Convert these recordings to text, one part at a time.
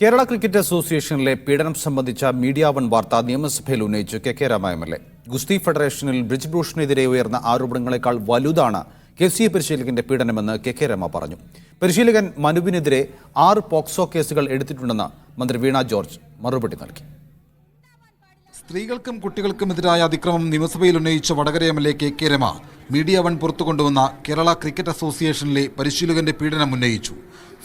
Kerala cricket അസോസിയേഷനിലെ പീഡനം സംബന്ധിച്ച media one വാർത്ത നിയമസഭയിൽ ഉന്നയിച്ചു കെ രാമ എം.എൽ.എ. ഗുസ്തി ഫെഡറേഷനിൽ ബ്രിജ്ഭൂഷണെതിരെ ഉയർന്ന ആരോപണങ്ങളെക്കാൾ വലുതാണ് KCA പരിശീലകന്റെ പീഡനമെന്ന് കെ രാമ പറഞ്ഞു. പരിശീലകൻ മനുവിനെതിരെ 6 പോക്സോ കേസുകൾ എടുത്തിട്ടുണ്ടെന്ന് മന്ത്രി വീണ ജോർജ് മറുപടി നൽകി. സ്ത്രീകൾക്കും കുട്ടികൾക്കുമെതിരായ അതിക്രമം നിയമസഭയിൽ ഉന്നയിച്ച Vadakara MLA. K Rema media one പുറത്തുകൊണ്ടുവന്ന കേരള ക്രിക്കറ്റ് അസോസിയേഷനിലെ പരിശീലകന്റെ പീഡനം ഉന്നയിച്ചു.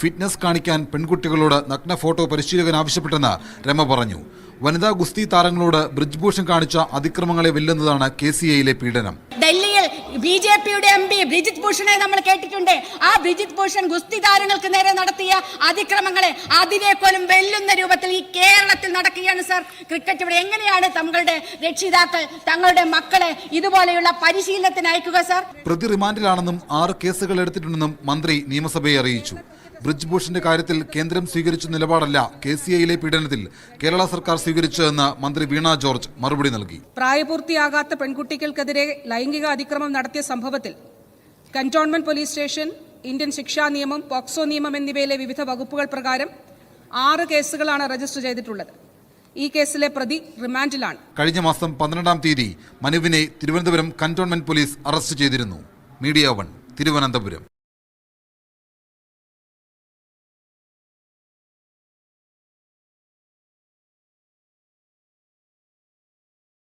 ഫിറ്റ്നസ് കാണിക്കാൻ പെൺകുട്ടികളോട് നഗ്ന ഫോട്ടോ പരിശീലകൻ ആവശ്യപ്പെട്ടെന്ന് രമ പറഞ്ഞു. വനിതാ ഗുസ്തി താരങ്ങളോട് ബ്രിജ്ഭൂഷൺ കാണിച്ച അതിക്രമങ്ങളെ വെല്ലുന്നതാണ് KCAയിലെ പീഡനം. ഡൽഹിയിൽ BJPയുടെ MP ബ്രിജിത് ഭൂഷണെ നമ്മൾ കേട്ടിട്ടുണ്ട്. ആ ബ്രിജിത് ഭൂഷൺ ഗുസ്തി താരങ്ങൾക്ക് നേരെ നടത്തിയ അതിക്രമങ്ങളെ അതിനേക്കാളും വെല്ലുന്ന രൂപത്തിൽ ഈ കേരളത്തിൽ നടക്കുകയാണ് സർ. ക്രിക്കറ്റ് ഇവിടെ എങ്ങനെയാണ് തങ്ങളുടെ രക്ഷിതാക്കൾ തങ്ങളുടെ മക്കളെ ഇതുപോലെയുള്ള പരിശീലനത്തിന് അയക്കുക സർ? പ്രതി റിമാൻഡിലാണെന്നും 6 കേസുകൾ എടുത്തിട്ടുണ്ടെന്നും മന്ത്രി നിയമസഭയെ അറിയിച്ചു. ബ്രിജ്ഭൂഷന്റെ കാര്യത്തിൽ കേന്ദ്രം സ്വീകരിച്ച നിലപാടല്ല KCAയിലെ പീഡനത്തിൽ കേരള സർക്കാർ സ്വീകരിച്ചതെന്ന് മന്ത്രി വീണ ജോർജ് മറുപടി നൽകി. പ്രായപൂർത്തിയാകാത്ത പെൺകുട്ടികൾക്കെതിരെ ലൈംഗിക അതിക്രമം നടത്തിയ സംഭവത്തിൽ കന്റോൺമെന്റ് പോലീസ് സ്റ്റേഷൻ, ഇന്ത്യൻ ശിക്ഷാ നിയമം, പോക്സോ നിയമം എന്നിവയിലെ വിവിധ വകുപ്പുകൾ പ്രകാരം 6 കേസുകളാണ് രജിസ്റ്റർ ചെയ്തിട്ടുള്ളത്. ഈ കേസിലെ പ്രതി റിമാൻഡിലാണ്. കഴിഞ്ഞ മാസം 12-ാം തീയതി മനുവിനെ തിരുവനന്തപുരം കന്റോൺമെന്റ് പോലീസ് അറസ്റ്റ് ചെയ്തിരുന്നു. Media one, Thiruvananthapuram.